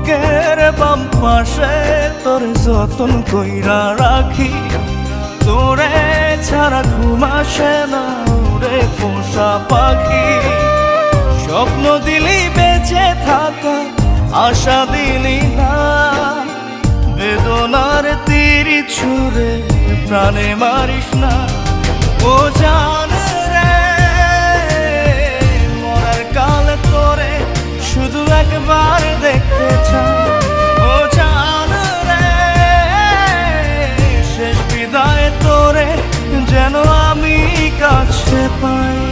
বুকের বাম পাশে তোর যতন কইরা রাখি, তোরে ছাড়া ঘুম আসে না রে পোষা পাখি। স্বপ্ন দিলি বেঁচে থাকা, আশা দিলি না, বেদনার তীর ছুঁড়ে প্রাণে মারিস না। ও জান রে, মরার কাল তোরে শুধু একবার দেখতে চাই। ও জান রে, শেষ বিদায় তোরে যেন আমি কাছে পাই।